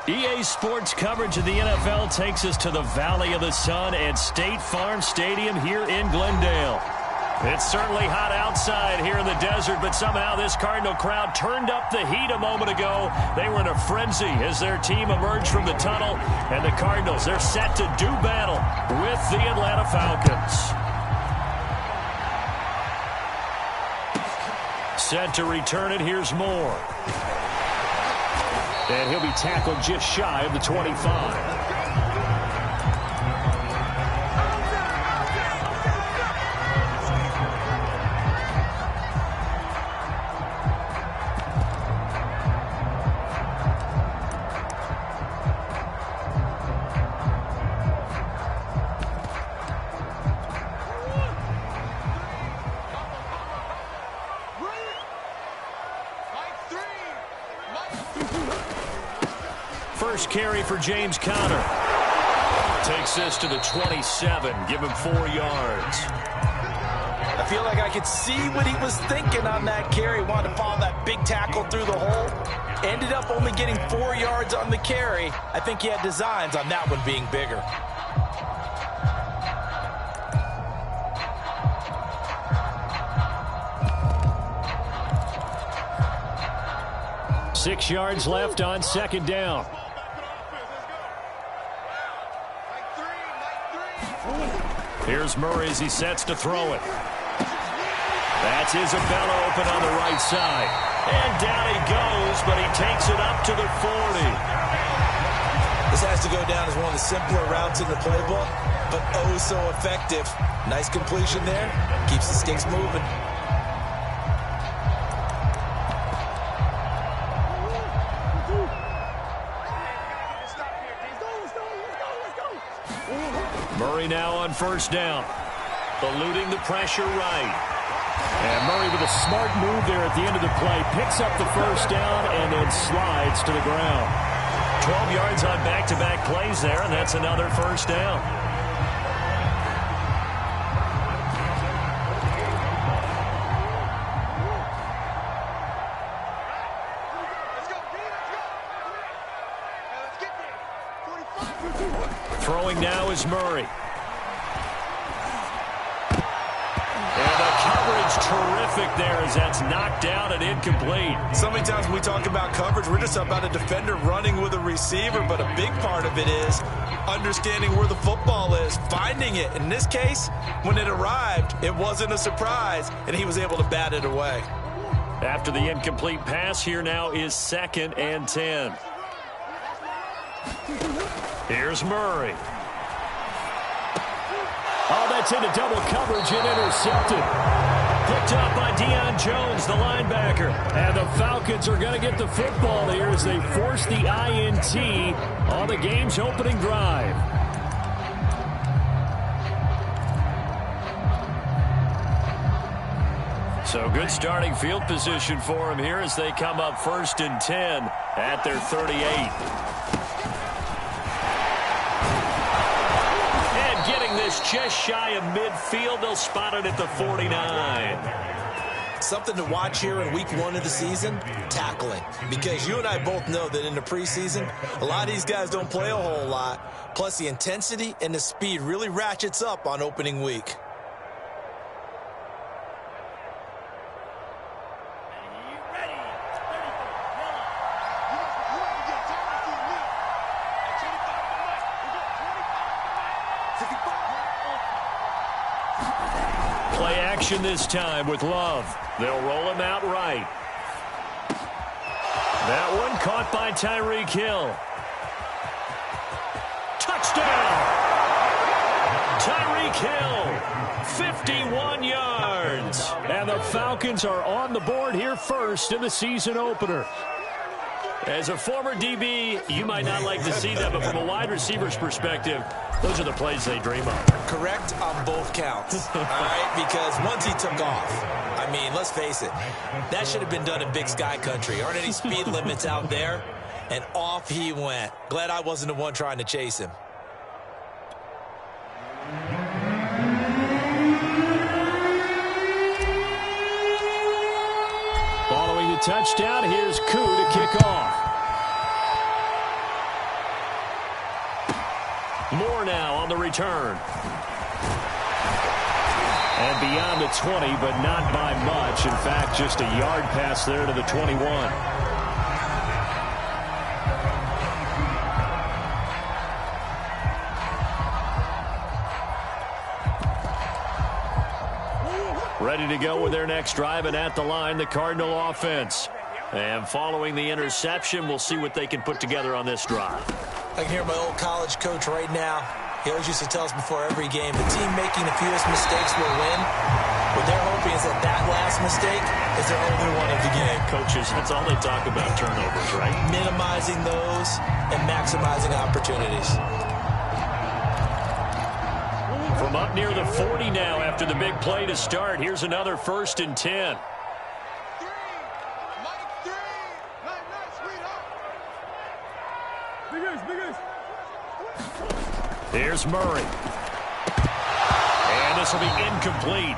EA Sports coverage of the NFL takes us to the Valley of the Sun at State Farm Stadium here in Glendale. It's certainly hot outside here in the desert, but somehow this Cardinal crowd turned up the heat a moment ago. They were in a frenzy as their team emerged from the tunnel, and the Cardinals, they're set to do battle with the Atlanta Falcons. Set to return it, here's Moore. And he'll be tackled just shy of the 25. First carry for James Conner. Takes this to the 27. Give him 4 yards. I feel like I could see what he was thinking on that carry. Wanted to follow that big tackle through the hole. Ended up only getting 4 yards on the carry. I think he had designs on that one being bigger. Six yards left on second down. Here's Murray as he sets to throw it. That's Isabella open on the right side. And down he goes, but he takes it up to the 40. This has to go down as one of the simpler routes in the playbook, but oh so effective. Nice completion there. Keeps the sticks moving. Murray now on first down. Eluding the pressure right. And Murray with a smart move there at the end of the play. Picks up the first down and then slides to the ground. 12 yards on back-to-back plays there, and that's another first down. Throwing now is Murray. And the coverage terrific there as that's knocked down and incomplete. So many times when we talk about coverage, we're just about a defender running with a receiver, but a big part of it is understanding where the football is, finding it. In this case, when it arrived, it wasn't a surprise, and he was able to bat it away. After the incomplete pass, here now is 2nd and 10. Here's Murray. Oh, that's into double coverage and intercepted. Picked up by Deion Jones, the linebacker. And the Falcons are going to get the football here as they force the INT on the game's opening drive. So good starting field position for him here as they come up 1st and 10 at their 38. This just shy of midfield. They'll spot it at the 49. Something to watch here in week 1 of the season, tackling. Because you and I both know that in the preseason, a lot of these guys don't play a whole lot. Plus, the intensity and the speed really ratchets up on opening week. Play action this time with Love. They'll roll him out right. That one caught by Tyreek Hill. Touchdown! Tyreek Hill, 51 yards. And the Falcons are on the board here first in the season opener. As a former DB, you might not like to see that, but from a wide receiver's perspective, those are the plays they dream of. Correct on both counts, all right? Because once he took off, I mean, let's face it, that should have been done in Big Sky Country. Aren't any speed limits out there? And off he went. Glad I wasn't the one trying to chase him. Following the touchdown, here's Koo to kick off. More now on the return. And beyond the 20, but not by much. In fact, just a yard pass there to the 21. Ready to go with their next drive, and at the line, the Cardinal offense. And following the interception, we'll see what they can put together on this drive. I can hear my old college coach right now. He always used to tell us before every game, the team making the fewest mistakes will win. What they're hoping is that that last mistake is their only one of the game. Coaches, that's all they talk about, turnovers, right? Minimizing those and maximizing opportunities. From up near the 40 now after the big play to start, here's another 1st and 10. Here's Murray. And this will be incomplete.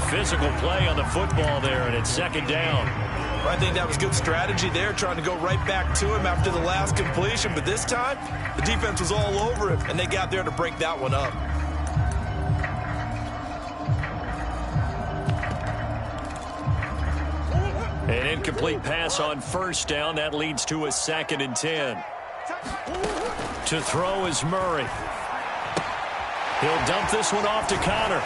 Physical play on the football there, and it's 2nd down. I think that was good strategy there, trying to go right back to him after the last completion. But this time, the defense was all over him, and they got there to break that one up. An incomplete pass on 1st down. That leads to a 2nd and 10. To throw is Murray. He'll dump this one off to Connor.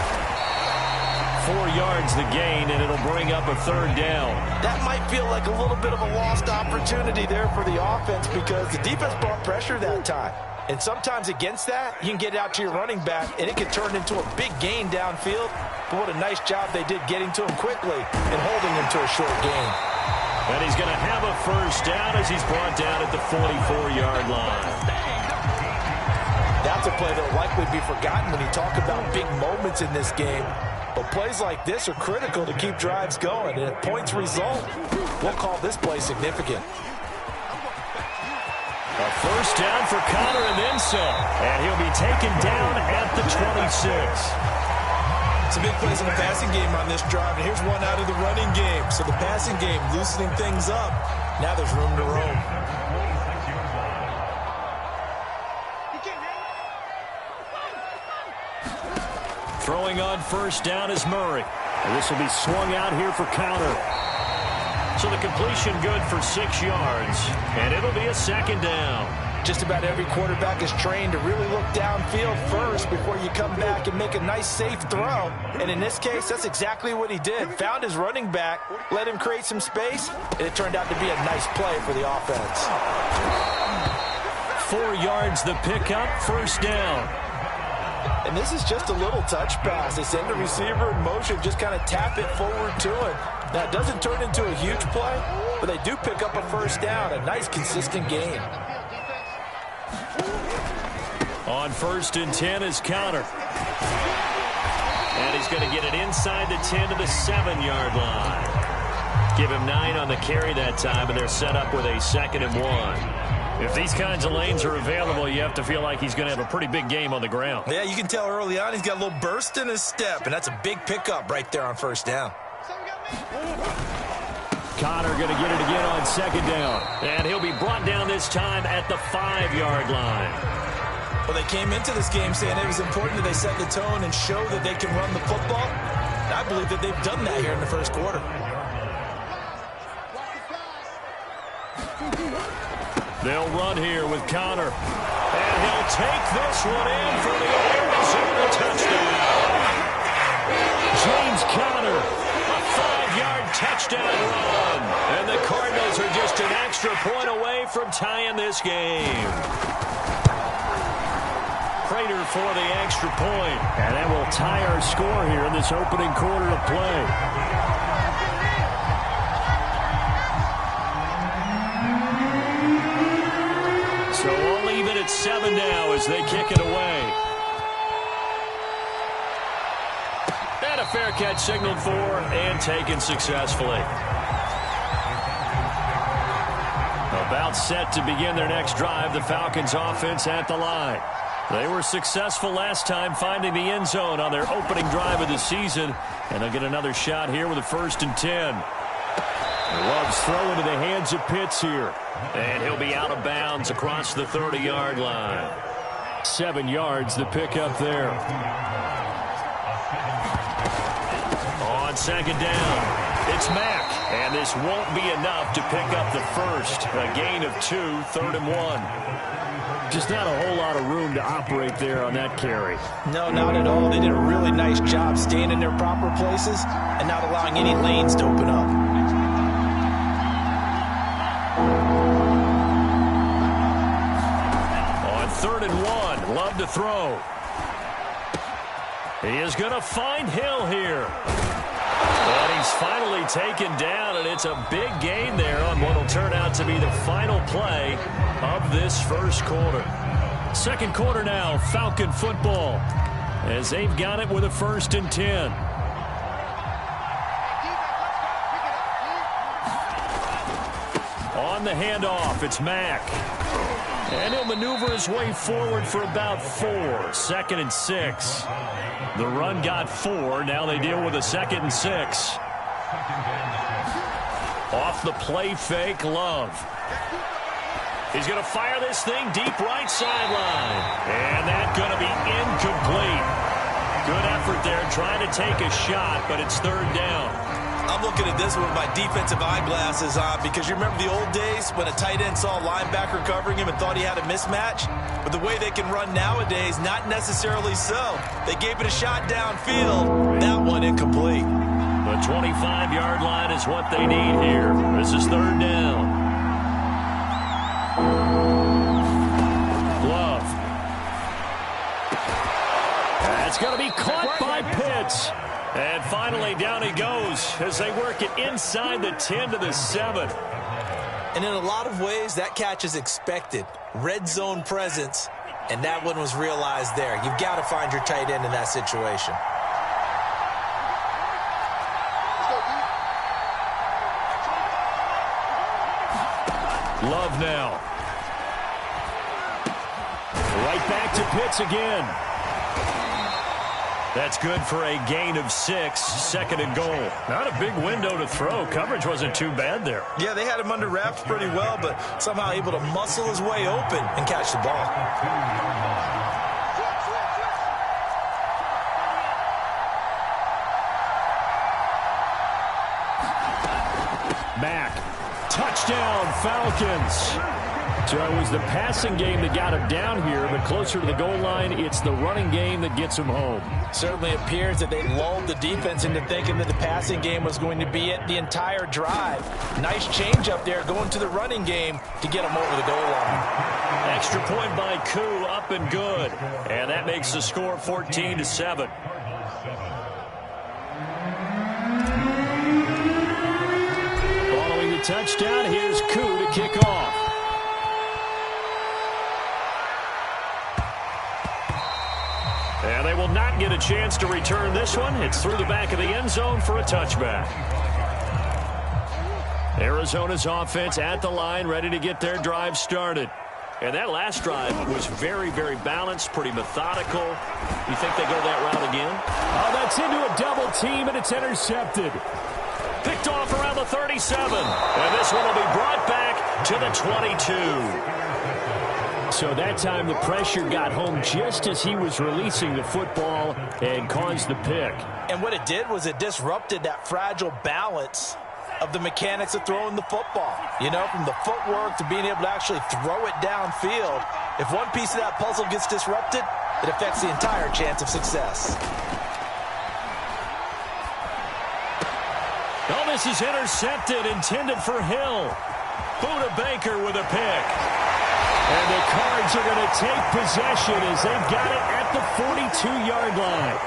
4 yards the gain, and it'll bring up a 3rd down. That might feel like a little bit of a lost opportunity there for the offense because the defense brought pressure that time. And sometimes against that, you can get out to your running back, and it can turn into a big gain downfield. But what a nice job they did getting to him quickly and holding him to a short gain. And he's going to have a 1st down as he's brought down at the 44-yard line. That's a play that will likely be forgotten when you talk about big moments in this game. But plays like this are critical to keep drives going. And if points result, we'll call this play significant. A 1st down for Connor and then some. And he'll be taken down at the 26. Some big plays in the passing game on this drive. And here's one out of the running game. So the passing game loosening things up. Now there's room to roam. Throwing on 1st down is Murray. And this will be swung out here for Connor. So the completion good for 6 yards. And it'll be a 2nd down. Just about every quarterback is trained to really look downfield first before you come back and make a nice, safe throw. And in this case, that's exactly what he did. Found his running back, let him create some space, and it turned out to be a nice play for the offense. 4 yards the pickup, 1st down. And this is just a little touch pass. They send the receiver in motion, just kind of tap it forward to it. Now, it doesn't turn into a huge play, but they do pick up a 1st down, a nice, consistent gain. On 1st and 10 is Connor. And he's going to get it inside the 10 to the 7-yard line. Give him 9 on the carry that time, and they're set up with a 2nd and 1. If these kinds of lanes are available, you have to feel like he's going to have a pretty big game on the ground. Yeah, you can tell early on he's got a little burst in his step, and that's a big pickup right there on 1st down. Connor going to get it again on 2nd down. And he'll be brought down this time at the 5-yard line. Well, they came into this game saying it was important that they set the tone and show that they can run the football. And I believe that they've done that here in the 1st quarter. They'll run here with Connor. And he'll take this one in for the Arizona touchdown. James Conner, a 5-yard touchdown run. And the Cardinals are just an extra point away from tying this game. Prater for the extra point. And that will tie our score here in this opening quarter of play. So we'll leave it at 7 now as they kick it away. And a fair catch signaled for and taken successfully. About set to begin their next drive, the Falcons offense at the line. They were successful last time finding the end zone on their opening drive of the season. And they'll get another shot here with a 1st and 10. Love's throw into the hands of Pitts here. And he'll be out of bounds across the 30-yard line. 7 yards to pick up there. On second down, it's Mack. And this won't be enough to pick up the first. A gain of 2, 3rd and 1. Just not a whole lot of room to operate there on that carry. No, not at all. They did a really nice job staying in their proper places and not allowing any lanes to open up. On 3rd and 1, Love to throw. He is going to find Hill here. And he's finally taken down, and it's a big gain there on what will turn out to be the final play of this first quarter. Second quarter now, Falcon football, as they've got it with a 1st and 10. On the handoff, it's Mack. And he'll maneuver his way forward for about 4. 2nd and 6. The run got 4. Now they deal with a 2nd and 6. Off the play fake, Love. He's going to fire this thing deep right sideline. And that's going to be incomplete. Good effort there trying to take a shot, but it's 3rd down. I'm looking at this with my defensive eyeglasses on because you remember the old days when a tight end saw a linebacker covering him and thought he had a mismatch? But the way they can run nowadays, not necessarily so. They gave it a shot downfield. That one incomplete. The 25-yard line is what they need here. This is 3rd down. Love. That's going to be caught by Pitts. And finally, down he goes as they work it inside the 10 to the 7. And in a lot of ways, that catch is expected. Red zone presence, and that one was realized there. You've got to find your tight end in that situation. Love now. Right back to Pitts again. That's good for a gain of 6, 2nd and goal. Not a big window to throw. Coverage wasn't too bad there. Yeah, they had him under wraps pretty well, but somehow able to muscle his way open and catch the ball. Mack. Touchdown, Falcons. So it was the passing game that got him down here, but closer to the goal line, it's the running game that gets him home. Certainly appears that they lulled the defense into thinking that the passing game was going to be it the entire drive. Nice change up there going to the running game to get him over the goal line. Extra point by Koo, up and good. And that makes the score 14-7. Following the touchdown, here's Koo to kick off. And they will not get a chance to return this one. It's through the back of the end zone for a touchback. Arizona's offense at the line, ready to get their drive started. And that last drive was very, very balanced, pretty methodical. You think they go that route again? Oh, that's into a double team, and it's intercepted. Picked off around the 37. And this one will be brought back to the 22. So that time the pressure got home just as he was releasing the football and caused the pick. And what it did was it disrupted that fragile balance of the mechanics of throwing the football. You know, from the footwork to being able to actually throw it downfield. If one piece of that puzzle gets disrupted, it affects the entire chance of success. Oh, this is intercepted, intended for Hill. Buda Baker with a pick. And the Cards are going to take possession as they've got it at the 42-yard line.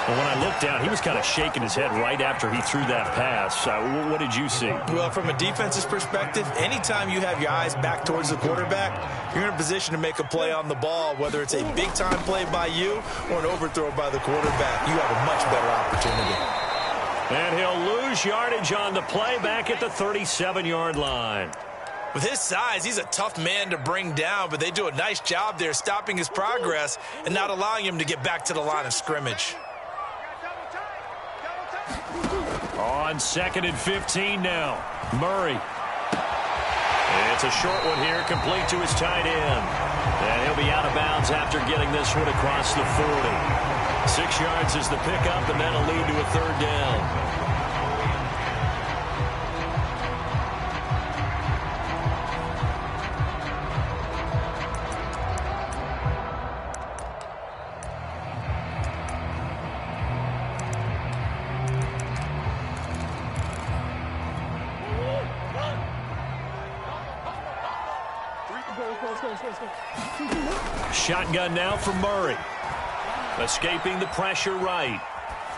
Well, when I looked down, he was kind of shaking his head right after he threw that pass. What did you see? Well, from a defense's perspective, anytime you have your eyes back towards the quarterback, you're in a position to make a play on the ball, whether it's a big-time play by you or an overthrow by the quarterback. You have a much better opportunity. And he'll lose yardage on the play back at the 37-yard line. With his size, he's a tough man to bring down, but they do a nice job there stopping his progress and not allowing him to get back to the line of scrimmage. On 2nd and 15 now, Murray. It's a short one here, complete to his tight end. And he'll be out of bounds after getting this one across the 40. 6 yards is the pickup, and that'll lead to a third down. Shotgun now for Murray. Escaping the pressure right.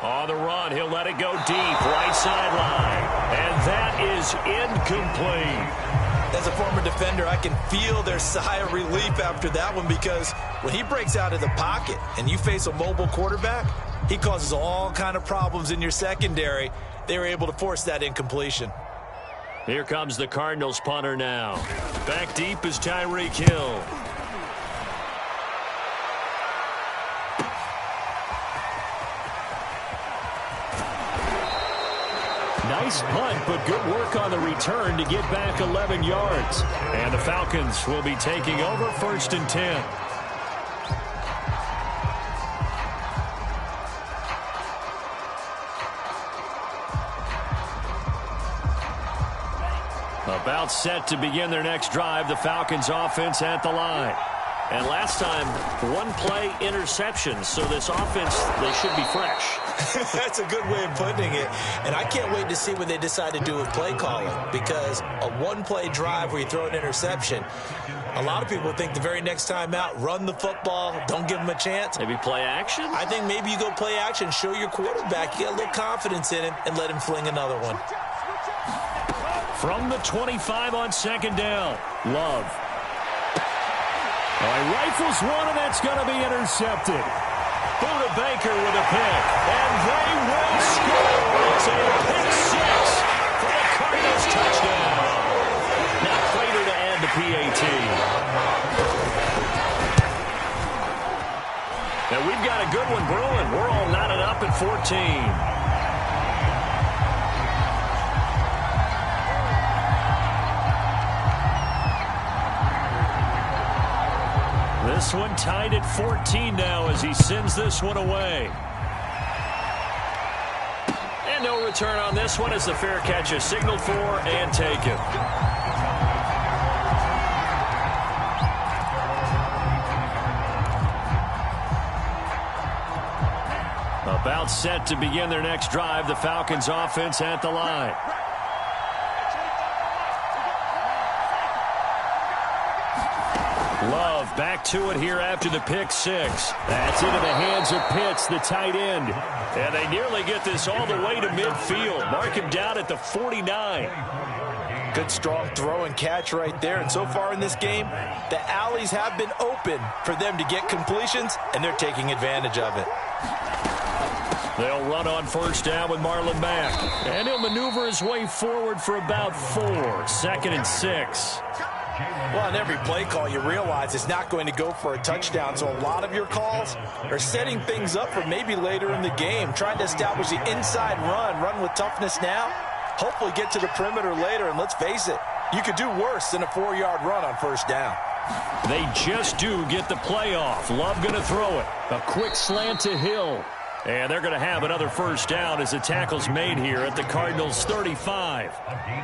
On the run, he'll let it go deep, right sideline. And that is incomplete. As a former defender, I can feel their sigh of relief after that one, because when he breaks out of the pocket and you face a mobile quarterback, he causes all kind of problems in your secondary. They were able to force that incompletion. Here comes the Cardinals punter now. Back deep is Tyreek Hill. Nice punt, but good work on the return to get back 11 yards. And the Falcons will be taking over 1st and 10. About set to begin their next drive, the Falcons offense at the line. And last time, one play interception, so this offense, they should be fresh. That's a good way of putting it. And I can't wait to see what they decide to do with play calling, because a one-play drive where you throw an interception, a lot of people think the very next time out, run the football, don't give them a chance. Maybe play action? I think maybe you go play action, show your quarterback, you get a little confidence in him, and let him fling another one. From the 25 on 2nd down, Love. He rifles one, and that's going to be intercepted. Buda Baker with a pick, and they will score. It's a pick six for the Cardinals touchdown. Now Prater to add the PAT. Now we've got a good one brewing. We're all knotted up at 14. This one tied at 14 now as he sends this one away. And no return on this one as the fair catch is signaled for and taken. About set to begin their next drive, the Falcons offense at the line. Love back to it here after the pick six. That's into the hands of Pitts, the tight end. And they nearly get this all the way to midfield. Mark him down at the 49. Good strong throw and catch right there. And so far in this game, the alleys have been open for them to get completions, and they're taking advantage of it. They'll run on 1st down with Marlon Mack. And he'll maneuver his way forward for about 4. 2nd and 6. Well, on every play call, you realize it's not going to go for a touchdown. So a lot of your calls are setting things up for maybe later in the game, trying to establish the inside run with toughness now, hopefully get to the perimeter later. And let's face it, you could do worse than a 4-yard run on 1st down. They just do get the play off. Love going to throw it. A quick slant to Hill. And they're going to have another 1st down as the tackle's made here at the Cardinals' 35.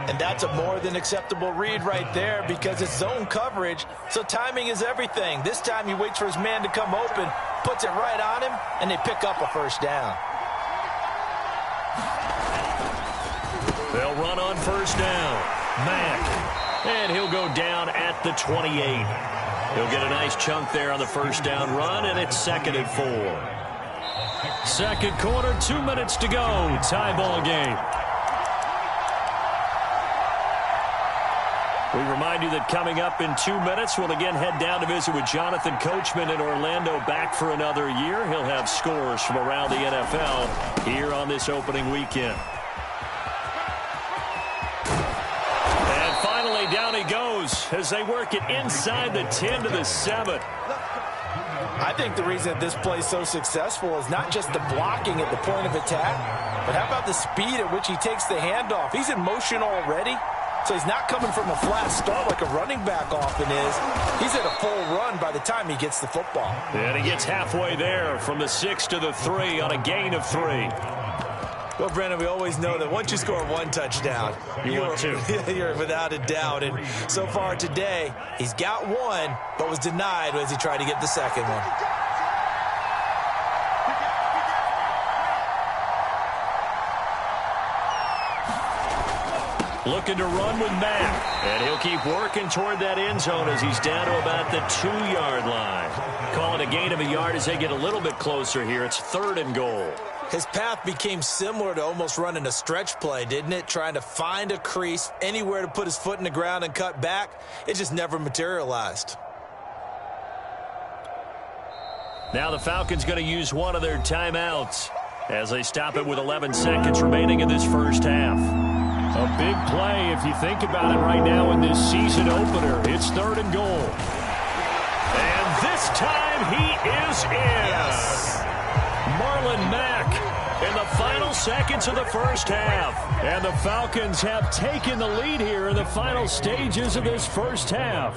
And that's a more than acceptable read right there, because it's zone coverage, so timing is everything. This time he waits for his man to come open, puts it right on him, and they pick up a 1st down. They'll run on 1st down. Mack. And he'll go down at the 28. He'll get a nice chunk there on the 1st down run, and it's 2nd and 4. Second quarter, 2 minutes to go. Tie ball game. We remind you that coming up in 2 minutes, we'll again head down to visit with Jonathan Coachman in Orlando, back for another year. He'll have scores from around the NFL here on this opening weekend. And finally, down he goes as they work it inside the 10 to the 7. I think the reason that this play is so successful is not just the blocking at the point of attack, but how about the speed at which he takes the handoff? He's in motion already. So he's not coming from a flat start like a running back often is. He's at a full run by the time he gets the football. And he gets halfway there from the 6 to the 3 on a gain of 3. Well, Brandon, we always know that once you score one touchdown, you're without a doubt. And so far today, he's got one, but was denied as he tried to get the second one. Looking to run with Mack, and he'll keep working toward that end zone as he's down to about the 2-yard line. Calling a gain of a yard as they get a little bit closer here. It's 3rd and goal. His path became similar to almost running a stretch play, didn't it? Trying to find a crease, anywhere to put his foot in the ground and cut back. It just never materialized. Now the Falcons going to use one of their timeouts as they stop it with 11 seconds remaining in this first half. A big play if you think about it right now in this season opener. It's 3rd and goal. And this time he is in. Yes. Marlon Mack in the final seconds of the first half. And the Falcons have taken the lead here in the final stages of this first half.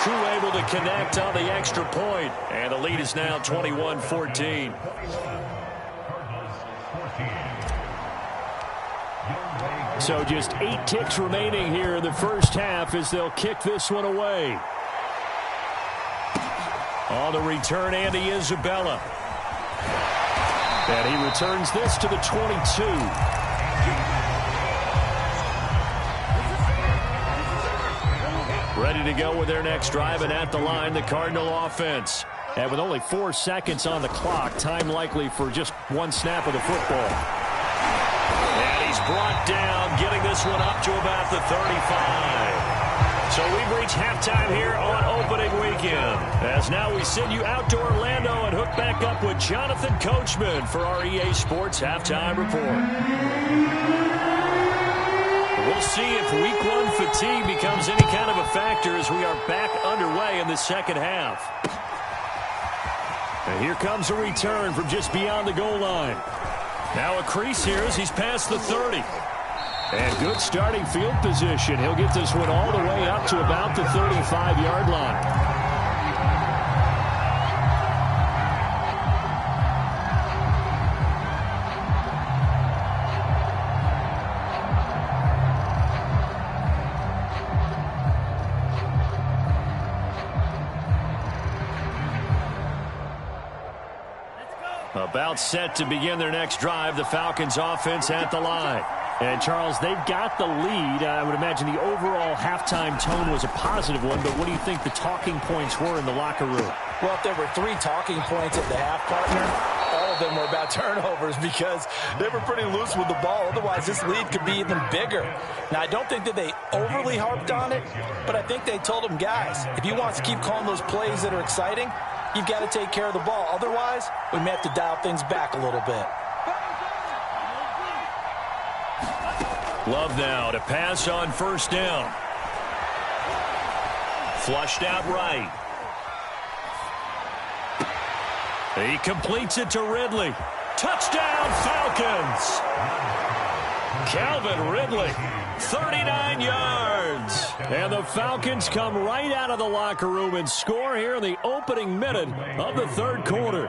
Crew able to connect on the extra point. And the lead is now 21-14. So just 8 ticks remaining here in the first half as they'll kick this one away. On the return, Andy Isabella. And he returns this to the 22. Ready to go with their next drive, and at the line, the Cardinal offense. And with only 4 seconds on the clock, time likely for just one snap of the football. And he's brought down, getting this one up to about the 35. So we've reached halftime here on opening weekend. As now we send you out to Orlando and hook back up with Jonathan Coachman for our EA Sports Halftime Report. We'll see if Week 1 fatigue becomes any kind of a factor as we are back underway in the second half. And here comes a return from just beyond the goal line. Now a crease here as he's past the 30. And good starting field position. He'll get this one all the way up to about the 35-yard line. About set to begin their next drive, the Falcons offense at the line. And, Charles, they've got the lead. I would imagine the overall halftime tone was a positive one, but what do you think the talking points were in the locker room? Well, if there were 3 talking points at the half, partner, all of them were about turnovers because they were pretty loose with the ball. Otherwise, this lead could be even bigger. Now, I don't think that they overly harped on it, but I think they told them, guys, if you want to keep calling those plays that are exciting, you've got to take care of the ball. Otherwise, we may have to dial things back a little bit. Love now to pass on first down. Flushed out right. He completes it to Ridley. Touchdown, Falcons! Calvin Ridley, 39 yards. And the Falcons come right out of the locker room and score here in the opening minute of the third quarter.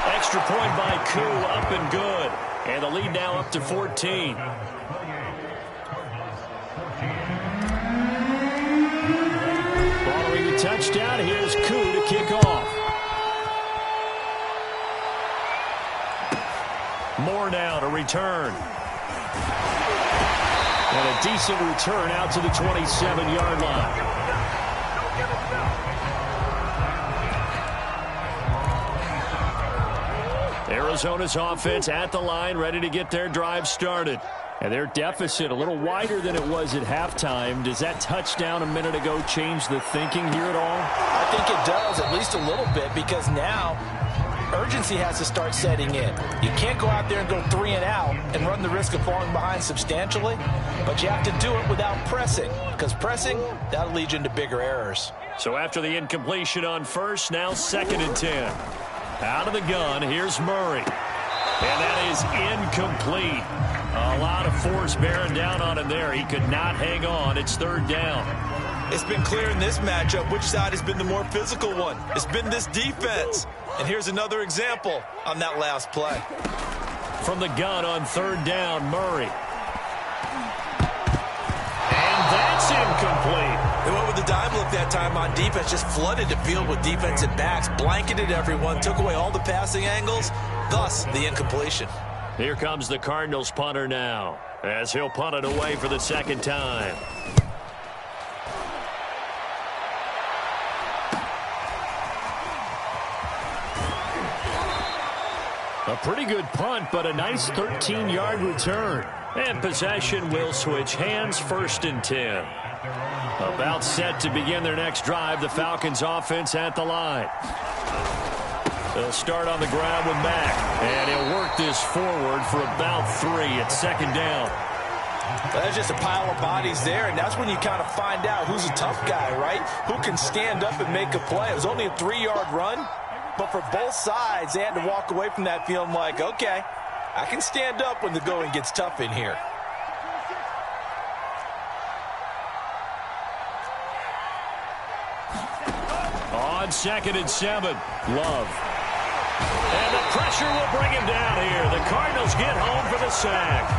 Extra point by Koo, up and good. And the lead now up to 14. Following the touchdown, here's Koo to kick off. Moore now to return. And a decent return out to the 27-yard line. Arizona's offense at the line, ready to get their drive started. And their deficit a little wider than it was at halftime. Does that touchdown a minute ago change the thinking here at all? I think it does, at least a little bit, because now urgency has to start setting in. You can't go out there and go 3 and out and run the risk of falling behind substantially, but you have to do it without pressing, because pressing, that'll lead you into bigger errors. So after the incompletion on first, now 2nd and 10. Out of the gun, here's Murray. And that is incomplete. A lot of force bearing down on him there. He could not hang on. It's 3rd down. It's been clear in this matchup which side has been the more physical one. It's been this defense. And here's another example on that last play. From the gun on 3rd down, Murray. And that's incomplete. They went with the dime look that time on defense, just flooded the field with defensive backs, blanketed everyone, took away all the passing angles, thus the incompletion. Here comes the Cardinals punter now, as he'll punt it away for the 2nd time. A pretty good punt, but a nice 13-yard return. And possession will switch hands, 1st and 10. About set to begin their next drive, the Falcons offense at the line. They'll start on the ground with Mack, and he'll work this forward for about 3 at 2nd down. Well, there's just a pile of bodies there, and that's when you kind of find out who's a tough guy, right? Who can stand up and make a play. It was only a 3-yard run, but for both sides, they had to walk away from that feeling like, okay, I can stand up when the going gets tough in here. On 2nd and 7, Love. And the pressure will bring him down here. The Cardinals get home for the sack.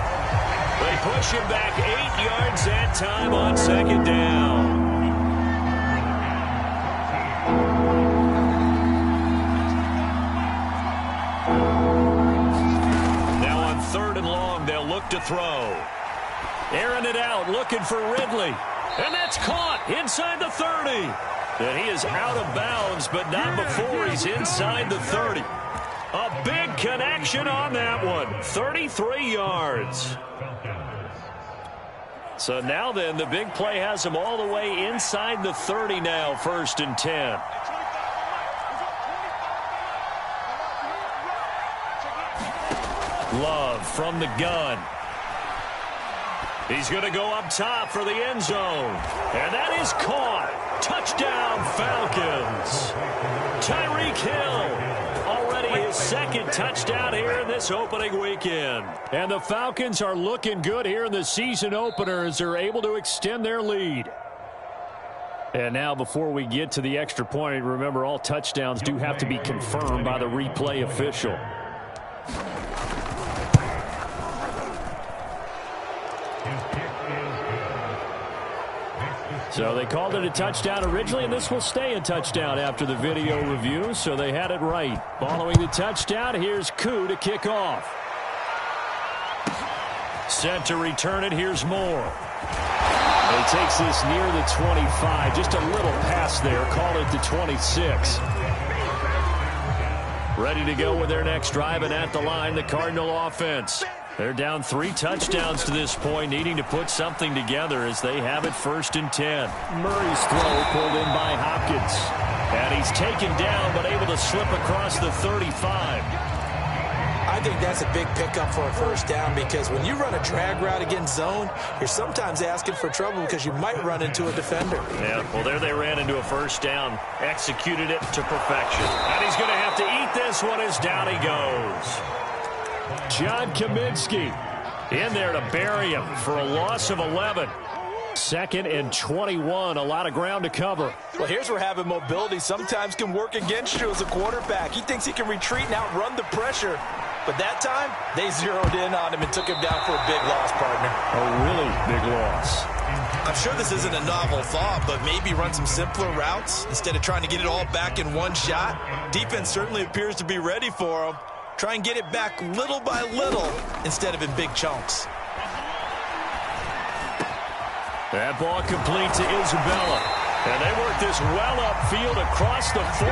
They push him back 8 yards that time on 2nd down. Now on 3rd and long, they'll look to throw. Airing it out, looking for Ridley. And that's caught inside the 30. And he is out of bounds, but not before he's inside the 30. A big connection on that one. 33 yards. So now then, the big play has him all the way inside the 30 now, 1st and 10. Love from the gun. He's going to go up top for the end zone. And that is caught. Touchdown, Falcons. Tyreek Hill, already his 2nd touchdown here in this opening weekend. And the Falcons are looking good here in the season opener as they're able to extend their lead. And now before we get to the extra point, remember all touchdowns do have to be confirmed by the replay official. So they called it a touchdown originally, and this will stay a touchdown after the video review, so they had it right. Following the touchdown, here's Koo to kick off. Set to return it, here's Moore. He takes this near the 25, just a little pass there, call it the 26. Ready to go with their next drive, and at the line, the Cardinal offense. They're down 3 touchdowns to this point, needing to put something together as they have it 1st and 10. Murray's throw pulled in by Hopkins. And he's taken down, but able to slip across the 35. I think that's a big pickup for a 1st down because when you run a drag route against zone, you're sometimes asking for trouble because you might run into a defender. Yeah, well, there they ran into a 1st down, executed it to perfection. And he's going to have to eat this one as down he goes. John Kaminsky in there to bury him for a loss of 11. 2nd and 21, a lot of ground to cover. Well, here's where having mobility sometimes can work against you as a quarterback. He thinks he can retreat and outrun the pressure. But that time, they zeroed in on him and took him down for a big loss, partner. A really big loss. I'm sure this isn't a novel thought, but maybe run some simpler routes instead of trying to get it all back in one shot. Defense certainly appears to be ready for him. Try and get it back little by little instead of in big chunks. That ball complete to Isabella. And they work this well upfield across the 45.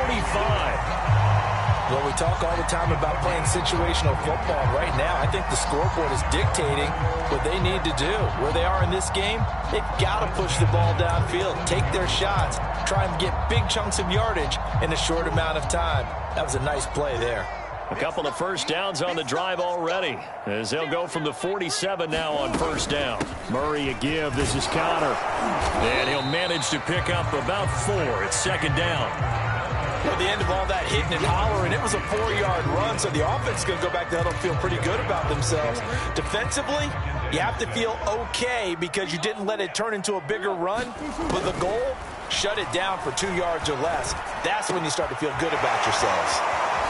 Well, we talk all the time about playing situational football. Right now, I think the scoreboard is dictating what they need to do. Where they are in this game, they've got to push the ball downfield, take their shots, try and get big chunks of yardage in a short amount of time. That was a nice play there. A couple of first downs on the drive already, as they'll go from the 47 now on first down. Murray a give. This is Connor. And he'll manage to pick up about 4. It's second down. At the end of all that hitting and hollering, it was a 4-yard run, so the offense is going to go back to huddle and feel pretty good about themselves. Defensively, you have to feel okay because you didn't let it turn into a bigger run. But the goal, shut it down for 2 yards or less. That's when you start to feel good about yourselves.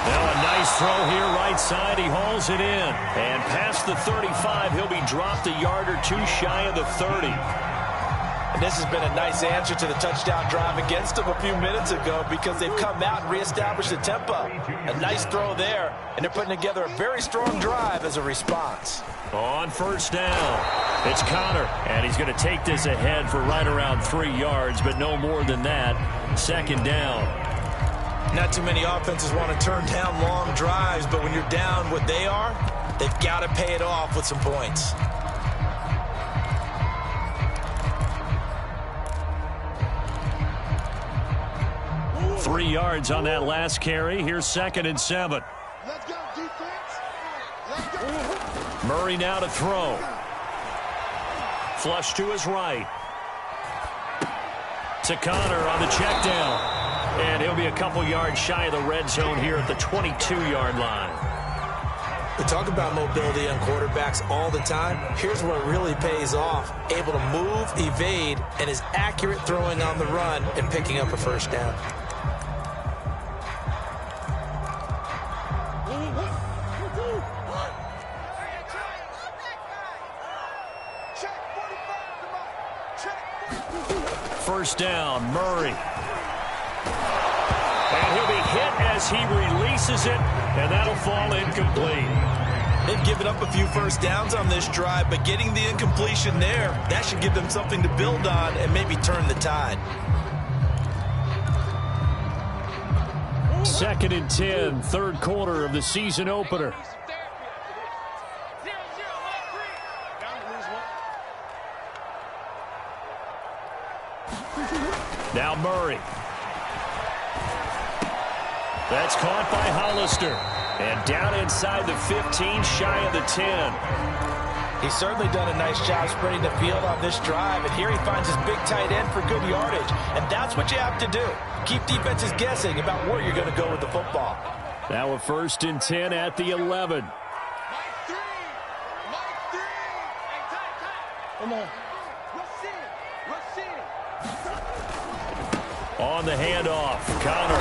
Now a nice throw here right side. He hauls it in. And past the 35, he'll be dropped a yard or 2 shy of the 30. And this has been a nice answer to the touchdown drive against them a few minutes ago because they've come out and reestablished the tempo. A nice throw there, and they're putting together a very strong drive as a response. On first down, it's Connor, and he's going to take this ahead for right around 3 yards, but no more than that. Second down. Not too many offenses want to turn down long drives, but when you're down what they are, they've got to pay it off with some points. Three yards on that last carry. Here's second and 7. Let's go, defense. Let's go. Murray now to throw. Flush to his right. To Connor on the check down. And he'll be a couple yards shy of the red zone here at the 22-yard line. We talk about mobility on quarterbacks all the time. Here's where it really pays off. Able to move, evade, and is accurate throwing on the run and picking up a first down. First down, Murray. And he'll be hit as he releases it, and that'll fall incomplete. They've given up a few first downs on this drive, but getting the incompletion there, that should give them something to build on and maybe turn the tide. Second and 10, third quarter of the season opener. Now Murray. That's caught by Hollister. And down inside the 15, shy of the 10. He's certainly done a nice job spreading the field on this drive. And here he finds his big tight end for good yardage. And that's what you have to do. Keep defenses guessing about where you're going to go with the football. Now a first and 10 at the 11. Come on. On the handoff, Connor.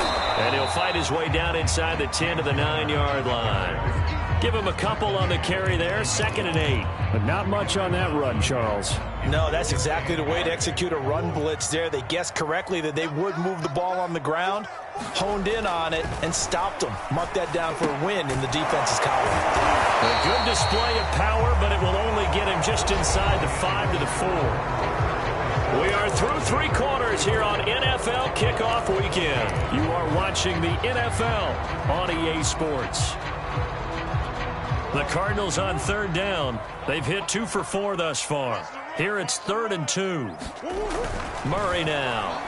And he'll fight his way down inside the 10 to the 9-yard line. Give him a couple on the carry there, second and 8. But not much on that run, Charles. No, that's exactly the way to execute a run blitz there. They guessed correctly that they would move the ball on the ground, honed in on it, and stopped them. Mark that down for a win in the defense's column. A good display of power, but it will only get him just inside the 5 to the 4. We are through 3 quarters here on NFL Kickoff Weekend. You are watching the NFL on EA Sports. The Cardinals on third down. They've hit 2 for 4 thus far. Here it's 3rd and 2. Murray now.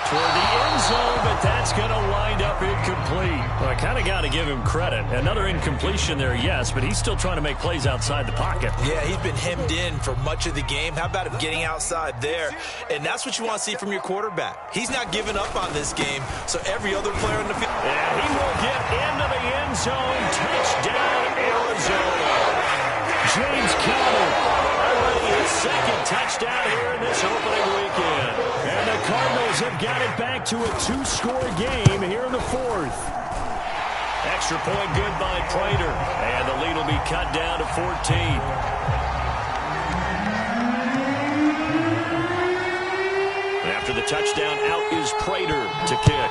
Toward the end zone, but that's going to wind up incomplete. Well, I kind of got to give him credit. Another incompletion there, yes, but he's still trying to make plays outside the pocket. Yeah, he's been hemmed in for much of the game. How about him getting outside there? And that's what you want to see from your quarterback. He's not giving up on this game, so every other player on the field. And he will get into the end zone. Touchdown, Arizona. James Conner, already his second touchdown here in this opening weekend. And the Cardinals have got it back to a 2-score game here in the 4th. Extra point good by Prater. And the lead will be cut down to 14. After the touchdown, out is Prater to kick.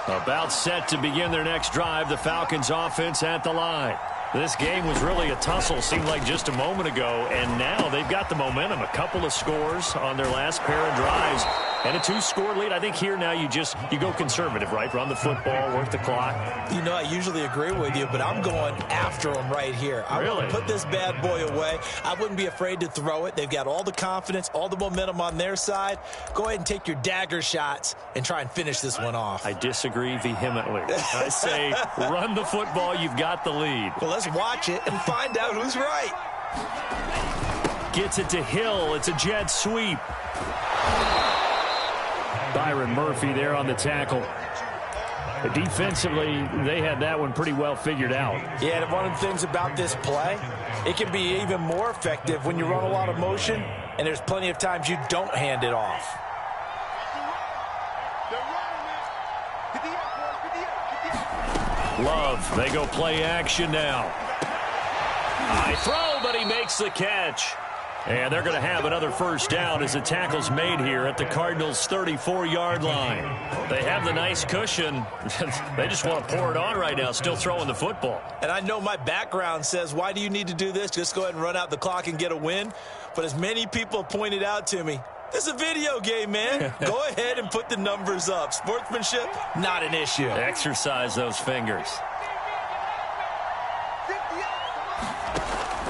About set to begin their next drive, the Falcons offense at the line. This game was really a tussle, seemed like just a moment ago, and now they've got the momentum. A couple of scores on their last pair of drives, And a 2-score lead. I think here now you go conservative, right? Run the football, work the clock. You know, I usually agree with you, but I'm going after them right here. I want to put this bad boy away. I wouldn't be afraid to throw it. They've got all the confidence, all the momentum on their side. Go ahead and take your dagger shots and try and finish this one off. I disagree vehemently. I say run the football. You've got the lead. Well, let's watch it and find out who's right. Gets it to Hill. It's a jet sweep. Byron Murphy there on the tackle. Defensively, they had that one pretty well figured out. Yeah, and one of the things about this play, it can be even more effective when you run a lot of motion, and there's plenty of times you don't hand it off. Love, they go play action now. High throw, but he makes the catch. And they're going to have another first down as the tackle's made here at the Cardinals' 34-yard line. They have the nice cushion. They just want to pour it on right now, still throwing the football. And I know my background says, why do you need to do this? Just go ahead and run out the clock and get a win. But as many people have pointed out to me, this is a video game, man. Go ahead and put the numbers up. Sportsmanship, not an issue. Exercise those fingers.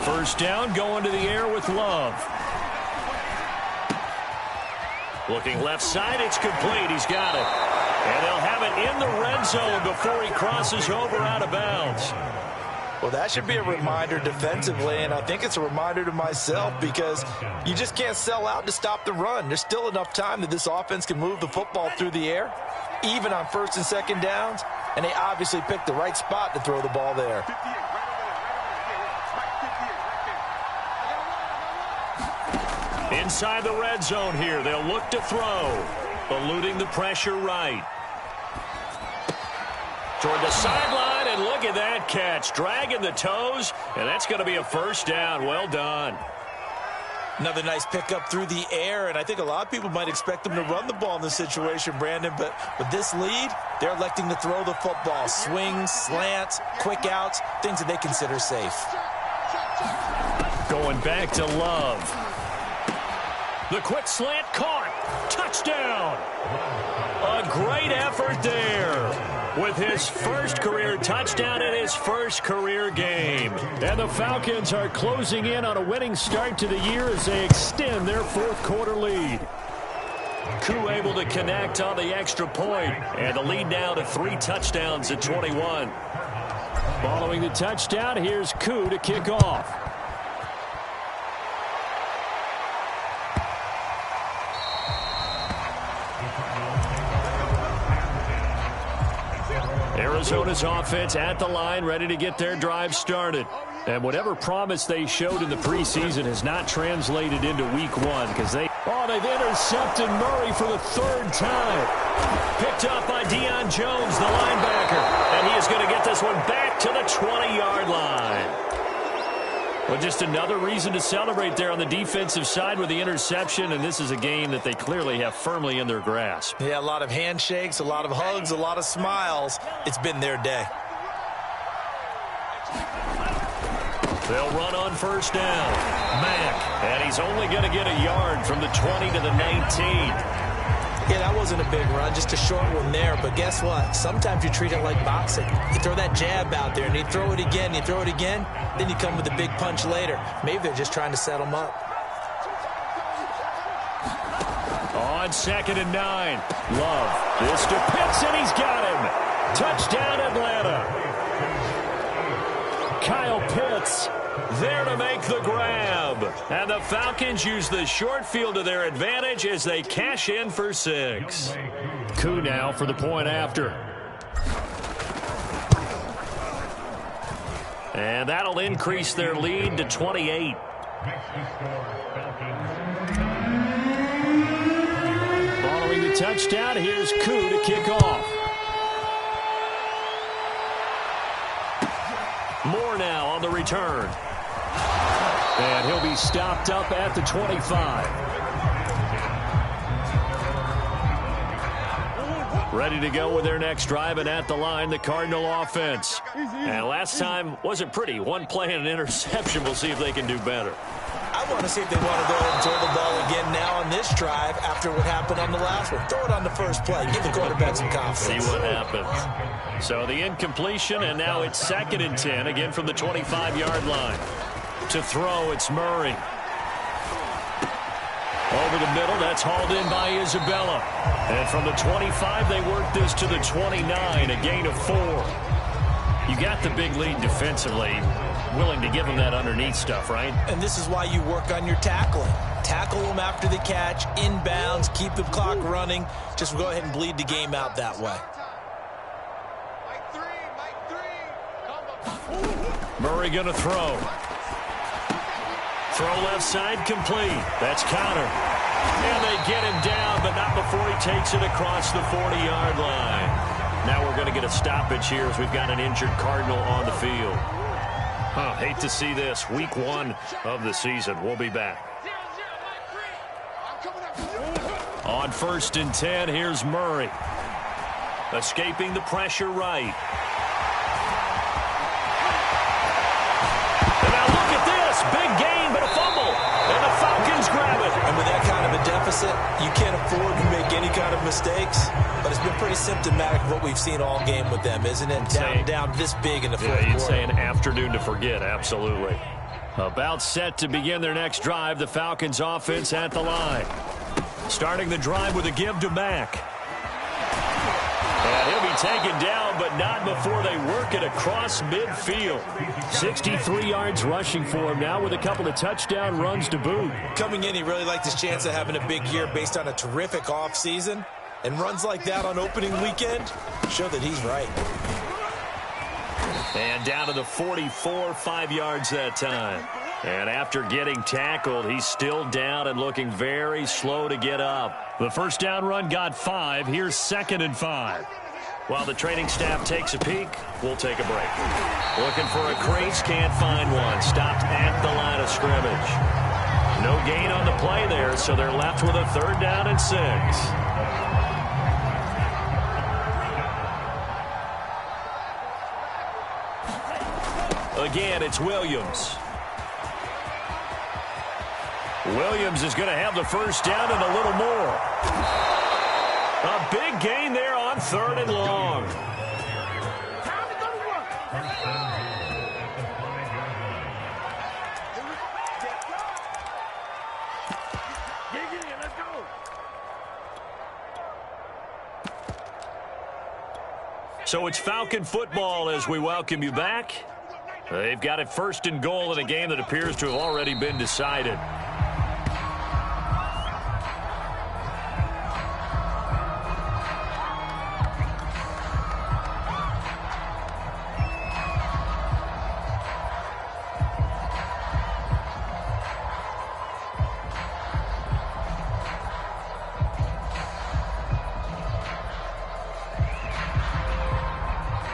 First down, going to the air with Love. Looking left side, it's complete. He's got it. And they'll have it in the red zone before he crosses over out of bounds. Well, that should be a reminder defensively, and I think it's a reminder to myself because you just can't sell out to stop the run. There's still enough time that this offense can move the football through the air, even on first and second downs, and they obviously picked the right spot to throw the ball there. Inside the red zone here, they'll look to throw, eluding the pressure right. Toward the sideline, and look at that catch. Dragging the toes, and that's going to be a first down. Well done. Another nice pickup through the air, and I think a lot of people might expect them to run the ball in this situation, Brandon, but with this lead, they're electing to throw the football. Swings, slants, quick outs, things that they consider safe. Going back to Love. The quick slant caught. Touchdown. A great effort there with his first career touchdown in his first career game. And the Falcons are closing in on a winning start to the year as they extend their fourth quarter lead. Koo able to connect on the extra point, and the lead now to 3 touchdowns at 21. Following the touchdown, here's Koo to kick off. Arizona's offense at the line, ready to get their drive started. And whatever promise they showed in the preseason has not translated into week 1 because they've intercepted Murray for the 3rd time. Picked up by Deion Jones, the linebacker. And he is going to get this one back to the 20-yard line. Well, just another reason to celebrate there on the defensive side with the interception, and this is a game that they clearly have firmly in their grasp. Yeah, a lot of handshakes, a lot of hugs, a lot of smiles. It's been their day. They'll run on first down. Mack, and he's only going to get a yard from the 20 to the 19. Yeah, that wasn't a big run, just a short one there. But guess what? Sometimes you treat it like boxing. You throw that jab out there, and you throw it again, you throw it again, then you come with a big punch later. Maybe they're just trying to set them up. On 2nd and 9. Love. This to Pitts, and he's got him. Touchdown, Atlanta. Kyle Pitts there to make the grab. And the Falcons use the short field to their advantage as they cash in for 6. Koo now for the point after. And that'll increase their lead to 28. Following the touchdown, here's Koo to kick off. Moore now on the return. And he'll be stopped up at the 25. Ready to go with their next drive, and at the line, the Cardinal offense. And last time wasn't pretty. One play and an interception. We'll see if they can do better. I want to see if they want to go ahead and throw the ball again now on this drive after what happened on the last one. Throw it on the first play. Give the quarterback some confidence. See what happens. So the incompletion, and now it's 2nd and 10, again from the 25-yard line. To throw, it's Murray. Over the middle, that's hauled in by Isabella. And from the 25, they work this to the 29, a gain of 4. You got the big lead defensively. Willing to give them that underneath stuff, right? And this is why you work on your tackling. Tackle them after the catch, inbounds, keep the clock running. Just go ahead and bleed the game out that way. Murray going to throw. Throw left side complete. That's Connor. And they get him down, but not before he takes it across the 40-yard line. Now we're going to get a stoppage here as we've got an injured Cardinal on the field. Hate to see this. Week 1 of the season. We'll be back. On 1st and 10, here's Murray. Escaping the pressure right. And now look at this. Big gain, but a fumble. And the Falcons grab it. And with that kind of a deficit, you can't afford to make any kind of mistakes. But it's been pretty symptomatic of what we've seen all game with them, isn't it? Down this big in the fourth quarter. You'd say an afternoon to forget, absolutely. About set to begin their next drive, the Falcons offense at the line. Starting the drive with a give to Mack. And he'll be taken down, but not before they work it across midfield. 63 yards rushing for him now with a couple of touchdown runs to boot. Coming in, he really liked his chance of having a big year based on a terrific offseason. And runs like that on opening weekend show that he's right. And down to the 44, 5 yards that time. And after getting tackled, he's still down and looking very slow to get up. The first down run got 5. Here's 2nd and 5. While the training staff takes a peek, we'll take a break. Looking for a crease, can't find one. Stopped at the line of scrimmage. No gain on the play there, so they're left with a 3rd down and 6. Again, it's Williams. Williams is going to have the first down and a little more. A big gain there on 3rd and long. So it's Falcon football as we welcome you back. They've got it 1st and goal in a game that appears to have already been decided.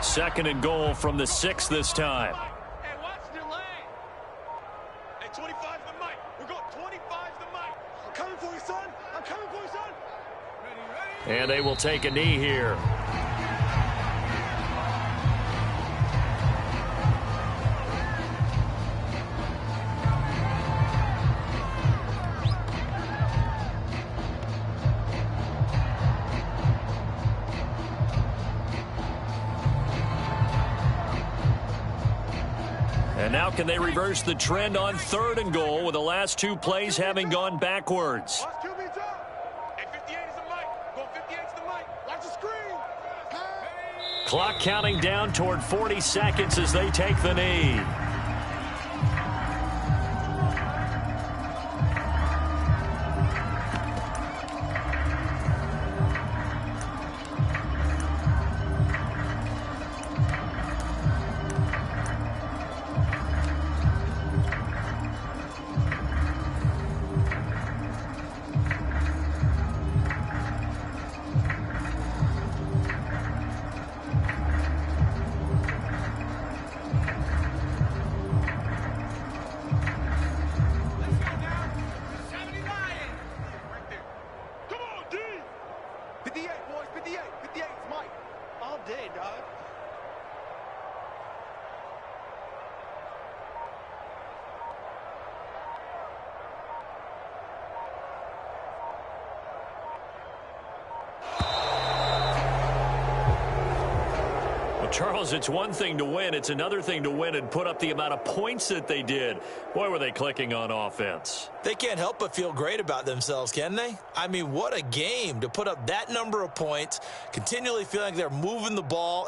Second and goal from the 6 this time. Hey, watch the lane. Hey, 25's the mic. We're going 25's the mic. I'm coming for you, son. I'm coming for you, son. Ready. And they will take a knee here. And now can they reverse the trend on 3rd and goal with the last 2 plays having gone backwards? Watch QB's up. Hey, 58 is the mic. Go 58's the mic. Watch the screen. Clock counting down toward 40 seconds as they take the knee. Charles, it's one thing to win. It's another thing to win and put up the amount of points that they did. Boy, were they clicking on offense. They can't help but feel great about themselves, can they? I mean, what a game to put up that number of points, continually feeling like they're moving the ball